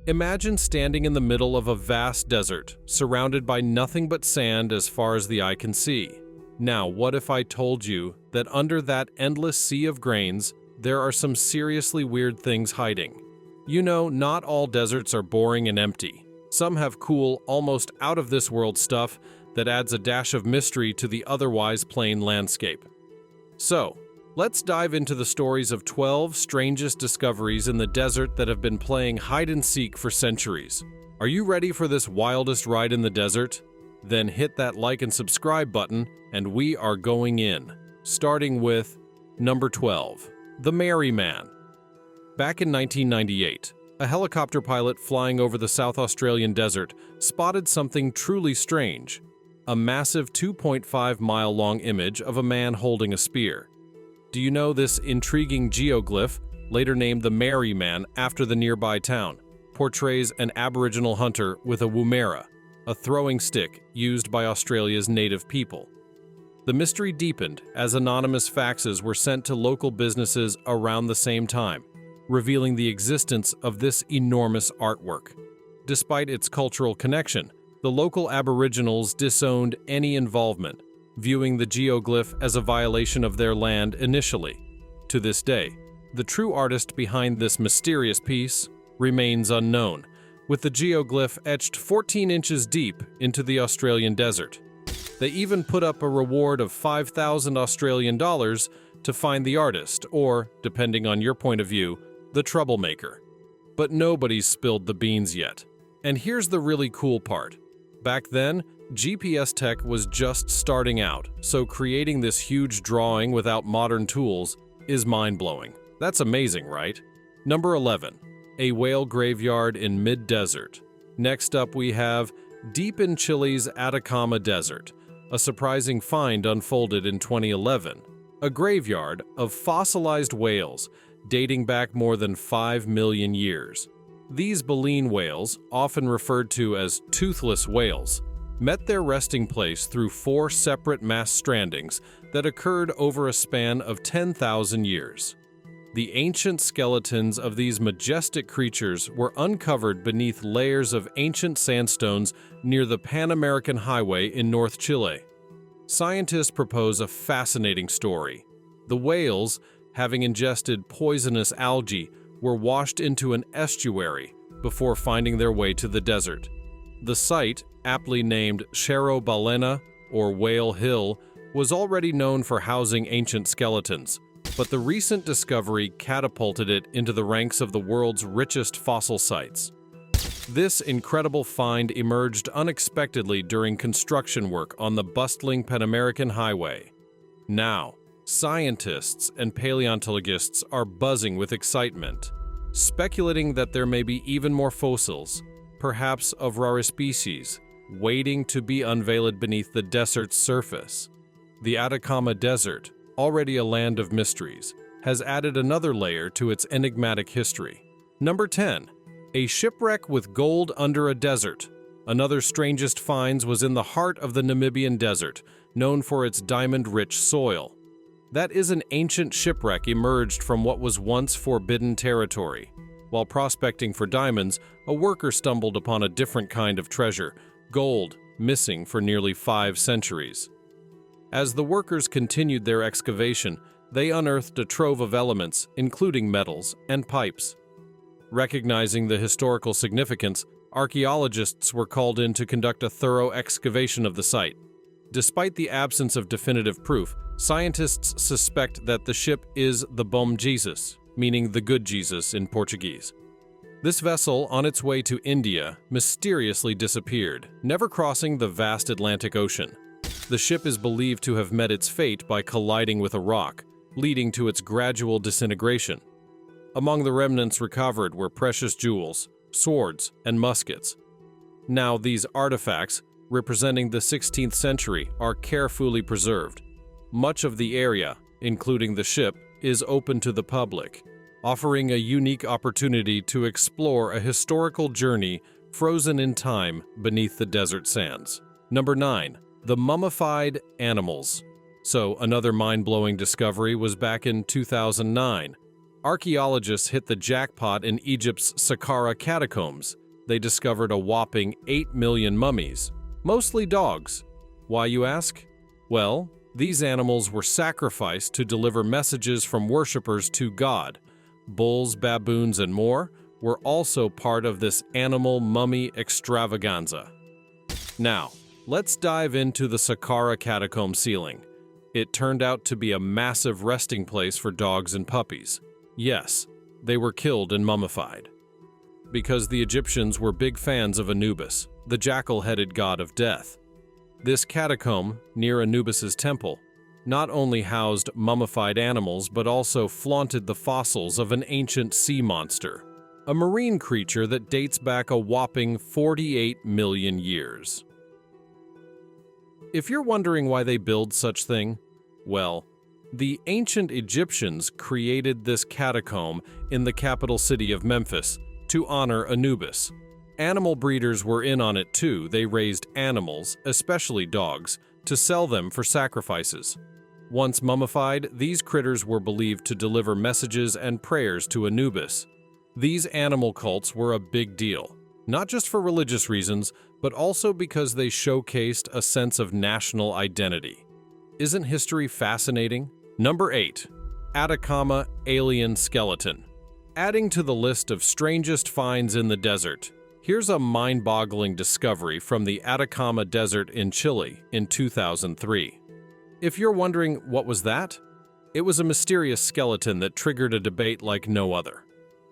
Imagine standing in the middle of a vast desert, surrounded by nothing but sand as far as the eye can see. Now, what if I told you that under that endless sea of grains, there are some seriously weird things hiding? You know, not all deserts are boring and empty. Some have cool, almost out-of-this-world stuff that adds a dash of mystery to the otherwise plain landscape. So, let's dive into the stories of 12 strangest discoveries in the desert that have been playing hide-and-seek for centuries. Are you ready for this wildest ride in the desert? Then hit that like and subscribe button, and we are going in. Starting with number 12, the Merry Man. Back in 1998, a helicopter pilot flying over the South Australian desert spotted something truly strange, a massive 2.5-mile-long image of a man holding a spear. Do you know this intriguing geoglyph, later named the Merry Man after the nearby town, portrays an Aboriginal hunter with a woomera, a throwing stick used by Australia's native people? The mystery deepened as anonymous faxes were sent to local businesses around the same time, revealing the existence of this enormous artwork. Despite its cultural connection, the local Aboriginals disowned any involvement, viewing the geoglyph as a violation of their land initially. To this day, the true artist behind this mysterious piece remains unknown, with the geoglyph etched 14 inches deep into the Australian desert. They even put up a reward of 5,000 Australian dollars to find the artist, or, depending on your point of view, the troublemaker. But nobody's spilled the beans yet. And here's the really cool part. Back then, GPS tech was just starting out, so creating this huge drawing without modern tools is mind-blowing. That's amazing, right? Number 11, a whale graveyard in mid-desert. Next up we have deep in Chile's Atakama Desert. A surprising find unfolded in 2011. A graveyard of fossilized whales dating back more than 5 million years. These baleen whales, often referred to as toothless whales, met their resting place through 4 separate mass strandings that occurred over a span of 10,000 years. The ancient skeletons of these majestic creatures were uncovered beneath layers of ancient sandstones near the Pan-American Highway in North Chile. Scientists propose a fascinating story. The whales, having ingested poisonous algae, were washed into an estuary before finding their way to the desert. The site, aptly named Cerro Balena, or Whale Hill, was already known for housing ancient skeletons, but the recent discovery catapulted it into the ranks of the world's richest fossil sites. This incredible find emerged unexpectedly during construction work on the bustling Pan-American Highway. Now, scientists and paleontologists are buzzing with excitement, speculating that there may be even more fossils, perhaps of rare species, waiting to be unveiled beneath the desert's surface. The Atakama Desert, already a land of mysteries, has added another layer to its enigmatic history. Number 10. A shipwreck with gold under a desert. Another strangest finds was in the heart of the Namibian desert, known for its diamond-rich soil. That is, an ancient shipwreck emerged from what was once forbidden territory. While prospecting for diamonds, a worker stumbled upon a different kind of treasure, gold, missing for nearly 5 centuries. As the workers continued their excavation, they unearthed a trove of elements, including metals and pipes. Recognizing the historical significance, archaeologists were called in to conduct a thorough excavation of the site. Despite the absence of definitive proof, scientists suspect that the ship is the Bom Jesus, meaning the Good Jesus in Portuguese. This vessel, on its way to India, mysteriously disappeared, never crossing the vast Atlantic Ocean. The ship is believed to have met its fate by colliding with a rock, leading to its gradual disintegration. Among the remnants recovered were precious jewels, swords, and muskets. Now, these artifacts, representing the 16th century, are carefully preserved. Much of the area, including the ship, is open to the public, offering a unique opportunity to explore a historical journey frozen in time beneath the desert sands. Number 9. The Mummified Animals. So, another mind-blowing discovery was back in 2009. Archaeologists hit the jackpot in Egypt's Saqqara catacombs. They discovered a whopping 8 million mummies, mostly dogs. Why, you ask? Well, these animals were sacrificed to deliver messages from worshippers to God. Bulls, baboons, and more were also part of this animal mummy extravaganza. Now, let's dive into the Saqqara catacomb ceiling. It turned out to be a massive resting place for dogs and puppies. Yes, they were killed and mummified. Because the Egyptians were big fans of Anubis, the jackal-headed god of death. This catacomb, near Anubis's temple, not only housed mummified animals but also flaunted the fossils of an ancient sea monster, a marine creature that dates back a whopping 48 million years. If you're wondering why they build such thing, well, the ancient Egyptians created this catacomb in the capital city of Memphis to honor Anubis. Animal breeders were in on it too. They raised animals, especially dogs, to sell them for sacrifices. Once mummified, these critters were believed to deliver messages and prayers to Anubis. These animal cults were a big deal, not just for religious reasons, but also because they showcased a sense of national identity. Isn't history fascinating? Number 8. Atakama Alien Skeleton. Adding to the list of strangest finds in the desert, here's a mind-boggling discovery from the Atakama Desert in Chile in 2003. If you're wondering what was that, it was a mysterious skeleton that triggered a debate like no other.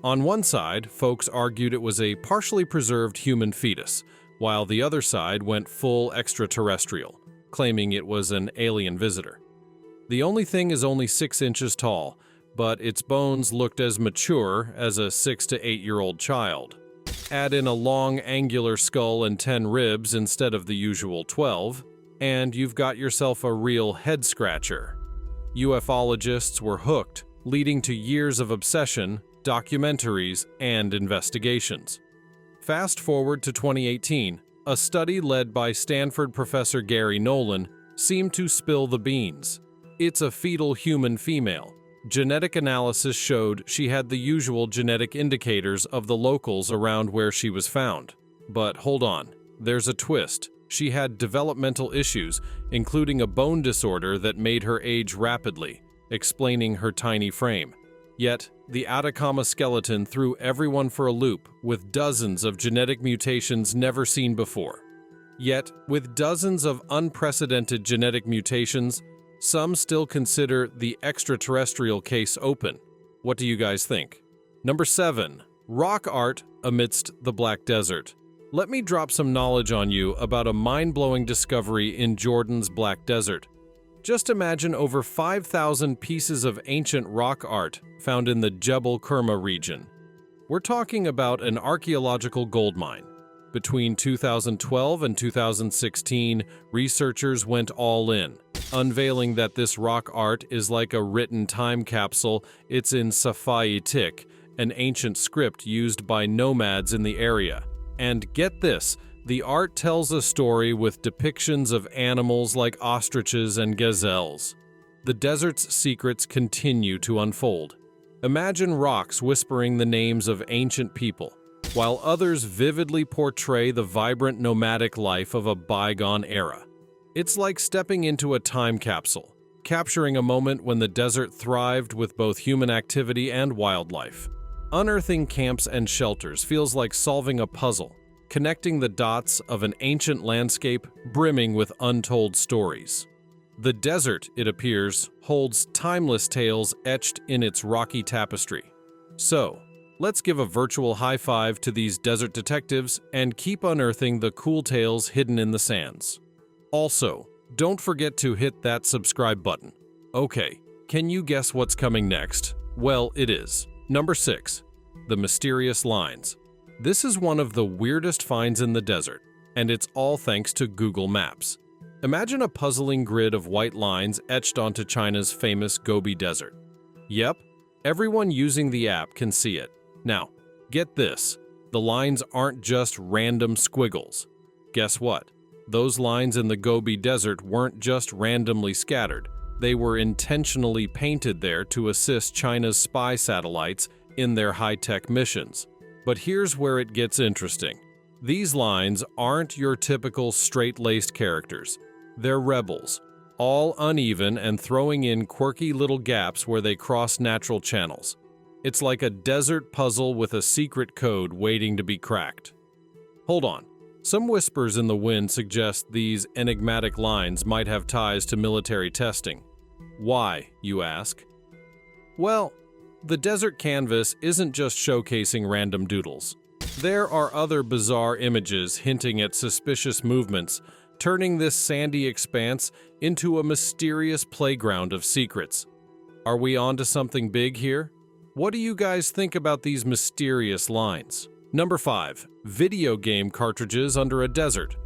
On one side, folks argued it was a partially preserved human fetus, while the other side went full extraterrestrial, claiming it was an alien visitor. The only thing is only 6 inches tall, but its bones looked as mature as a 6 to 8-year-old child. Add in a long, angular skull and 10 ribs instead of the usual 12, and you've got yourself a real head-scratcher. Ufologists were hooked, leading to years of obsession, documentaries, and investigations. Fast forward to 2018, a study led by Stanford professor Gary Nolan seemed to spill the beans. It's a fetal human female. Genetic analysis showed she had the usual genetic indicators of the locals around where she was found. But hold on, there's a twist. She had developmental issues, including a bone disorder that made her age rapidly, explaining her tiny frame. Yet, the Atakama skeleton threw everyone for a loop with dozens of genetic mutations never seen before. Yet, with dozens of unprecedented genetic mutations, some still consider the extraterrestrial case open. What do you guys think? Number 7. Rock art amidst the Black Desert. Let me drop some knowledge on you about a mind-blowing discovery in Jordan's Black Desert. Just imagine over 5,000 pieces of ancient rock art found in the Jebel Kerma region. We're talking about an archaeological goldmine. Between 2012 and 2016, researchers went all in, unveiling that this rock art is like a written time capsule. It's in Safai-Tik, an ancient script used by nomads in the area. And get this, the art tells a story with depictions of animals like ostriches and gazelles. The desert's secrets continue to unfold. Imagine rocks whispering the names of ancient people, while others vividly portray the vibrant nomadic life of a bygone era. It's like stepping into a time capsule, capturing a moment when the desert thrived with both human activity and wildlife. Unearthing camps and shelters feels like solving a puzzle, connecting the dots of an ancient landscape brimming with untold stories. The desert, it appears, holds timeless tales etched in its rocky tapestry. So, let's give a virtual high five to these desert detectives and keep unearthing the cool tales hidden in the sands. Also, don't forget to hit that subscribe button. Okay, can you guess what's coming next? Well, it is. Number 6. The Mysterious Lines. This is one of the weirdest finds in the desert, and it's all thanks to Google Maps. Imagine a puzzling grid of white lines etched onto China's famous Gobi Desert. Yep, everyone using the app can see it. Now, get this, the lines aren't just random squiggles. Guess what? Those lines in the Gobi Desert weren't just randomly scattered. They were intentionally painted there to assist China's spy satellites in their high-tech missions. But here's where it gets interesting. These lines aren't your typical straight-laced characters. They're rebels, all uneven and throwing in quirky little gaps where they cross natural channels. It's like a desert puzzle with a secret code waiting to be cracked. Hold on. Some whispers in the wind suggest these enigmatic lines might have ties to military testing. Why, you ask? Well, the desert canvas isn't just showcasing random doodles. There are other bizarre images hinting at suspicious movements, turning this sandy expanse into a mysterious playground of secrets. Are we onto something big here? What do you guys think about these mysterious lines? Number 5. Video game cartridges under a desert.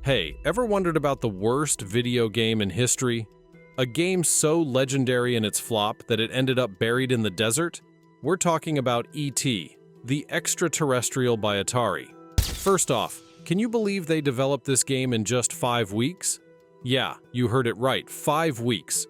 Hey, ever wondered about the worst video game in history? A game so legendary in its flop that it ended up buried in the desert? We're talking about E.T., the Extraterrestrial by Atari. First off, can you believe they developed this game in just 5 weeks? Yeah, you heard it right, 5 weeks.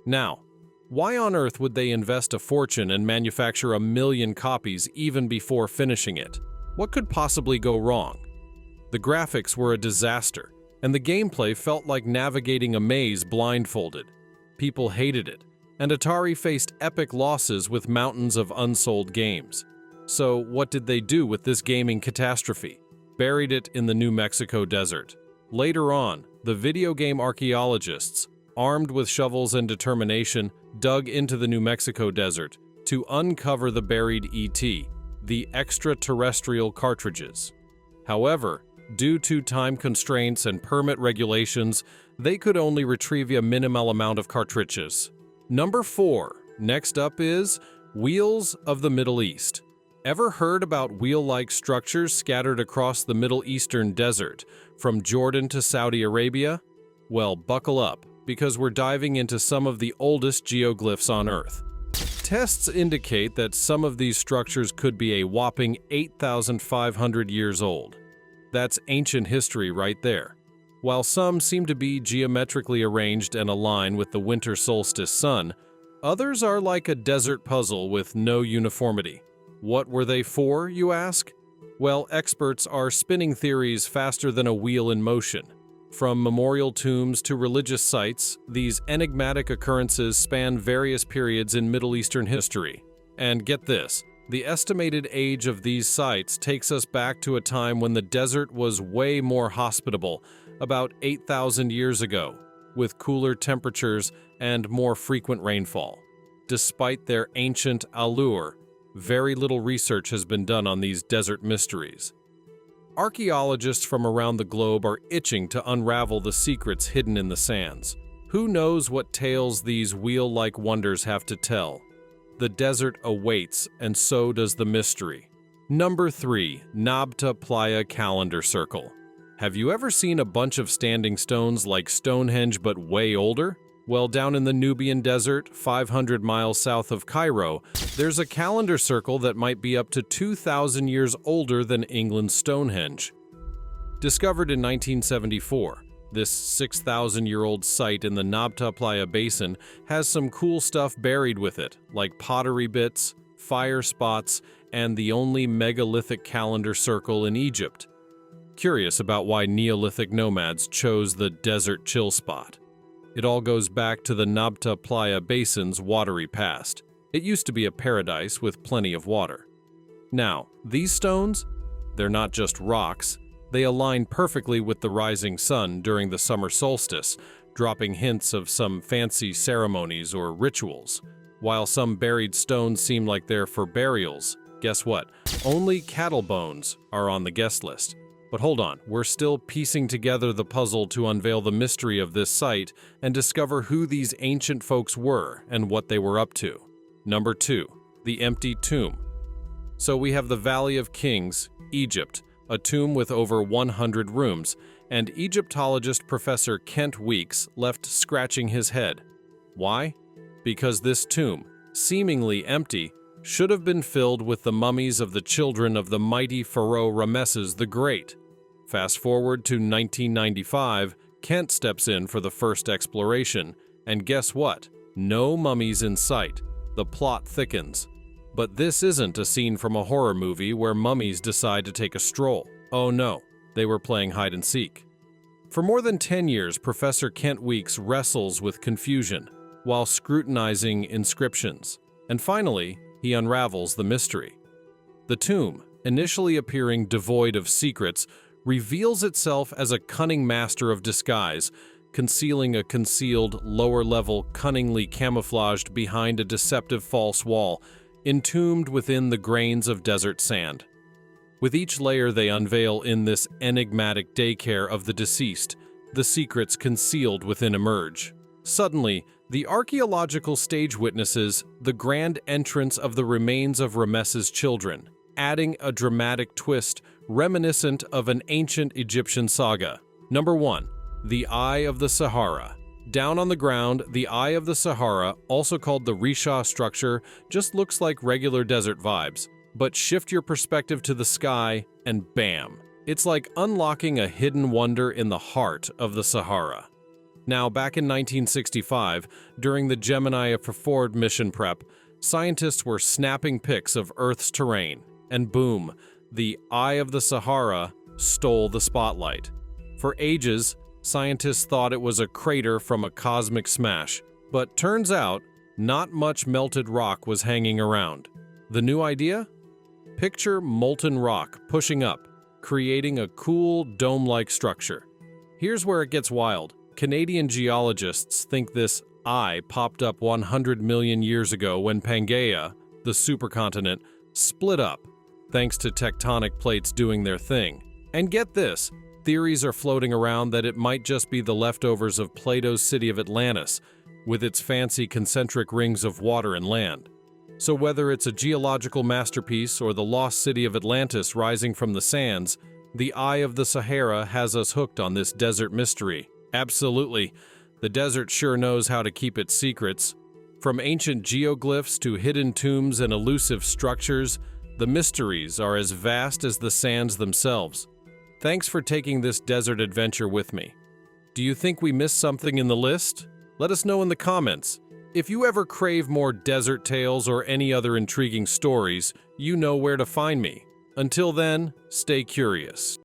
Now, why on earth would they invest a fortune and manufacture 1 million copies even before finishing it? What could possibly go wrong? The graphics were a disaster, and the gameplay felt like navigating a maze blindfolded. People hated it, and Atari faced epic losses with mountains of unsold games. So what did they do with this gaming catastrophe? Buried it in the New Mexico desert. Later on, the video game archaeologists, armed with shovels and determination, dug into the New Mexico desert to uncover the buried ET, the extraterrestrial cartridges. However, due to time constraints and permit regulations, they could only retrieve a minimal amount of cartridges. Number 4. Next up is Wheels of the Middle East. Ever heard about wheel-like structures scattered across the Middle Eastern desert, from Jordan to Saudi Arabia? Well, buckle up, because we're diving into some of the oldest geoglyphs on Earth. Tests indicate that some of these structures could be a whopping 8,500 years old. That's ancient history right there. While some seem to be geometrically arranged and align with the winter solstice sun, others are like a desert puzzle with no uniformity. What were they for, you ask? Well, experts are spinning theories faster than a wheel in motion. From memorial tombs to religious sites, these enigmatic occurrences span various periods in Middle Eastern history. And get this, the estimated age of these sites takes us back to a time when the desert was way more hospitable, about 8,000 years ago, with cooler temperatures and more frequent rainfall. Despite their ancient allure, very little research has been done on these desert mysteries. Archaeologists from around the globe are itching to unravel the secrets hidden in the sands. Who knows what tales these wheel-like wonders have to tell? The desert awaits, and so does the mystery. Number 3. Nabta Pla Calendar Circle. Have you ever seen a bunch of standing stones like Stonehenge but way older? Well, down in the Nubian desert, 500 miles south of Cairo, there's a calendar circle that might be up to 2,000 years older than England's Stonehenge. Discovered in 1974, this 6,000-year-old site in the Nabta Pla basin has some cool stuff buried with it, like pottery bits, fire spots, and the only megalithic calendar circle in Egypt. Curious about why Neolithic nomads chose the desert chill spot. It all goes back to the Nabta Pla basin's watery past. It used to be a paradise with plenty of water. Now, these stones, they're not just rocks, they align perfectly with the rising sun during the summer solstice, dropping hints of some fancy ceremonies or rituals. While some buried stones seem like they're for burials, guess what? Only cattle bones are on the guest list. But hold on, we're still piecing together the puzzle to unveil the mystery of this site and discover who these ancient folks were and what they were up to. Number 2. The Empty Tomb. So we have the Valley of Kings, Egypt, a tomb with over 100 rooms, and Egyptologist Professor Kent Weeks left scratching his head. Why? Because this tomb, seemingly empty, should have been filled with the mummies of the children of the mighty pharaoh Ramesses the Great. Fast forward to 1995, Kent steps in for the first exploration, And guess what? No mummies in sight. The plot thickens. But this isn't a scene from a horror movie where mummies decide to take a stroll. Oh no, they were playing hide and seek. For more than 10 years, Professor Kent Weeks wrestles with confusion while scrutinizing inscriptions. And finally, he unravels the mystery. The tomb, initially appearing devoid of secrets, reveals itself as a cunning master of disguise, concealing a concealed lower level cunningly camouflaged behind a deceptive false wall, entombed within the grains of desert sand. With each layer they unveil in this enigmatic daycare of the deceased, the secrets concealed within emerge. Suddenly, the archaeological stage witnesses the grand entrance of the remains of Ramesses' children, adding a dramatic twist reminiscent of an ancient Egyptian saga. Number 1. The Eye of the Sahara. Down on the ground, the Eye of the Sahara, also called the Risha structure, just looks like regular desert vibes. But shift your perspective to the sky, and bam! It's like unlocking a hidden wonder in the heart of the Sahara. Now, back in 1965, during the Gemini Forward mission prep, scientists were snapping pics of Earth's terrain, and boom, the Eye of the Sahara stole the spotlight. For ages, scientists thought it was a crater from a cosmic smash, but turns out, not much melted rock was hanging around. The new idea? Picture molten rock pushing up, creating a cool, dome-like structure. Here's where it gets wild. Canadian geologists think this eye popped up 100 million years ago when Pangaea, the supercontinent, split up, thanks to tectonic plates doing their thing. And get this, theories are floating around that it might just be the leftovers of Plato's city of Atlantis, with its fancy concentric rings of water and land. So whether it's a geological masterpiece or the lost city of Atlantis rising from the sands, the Eye of the Sahara has us hooked on this desert mystery. Absolutely. The desert sure knows how to keep its secrets. From ancient geoglyphs to hidden tombs and elusive structures, the mysteries are as vast as the sands themselves. Thanks for taking this desert adventure with me. Do you think we missed something in the list? Let us know in the comments. If you ever crave more desert tales or any other intriguing stories, you know where to find me. Until then, stay curious.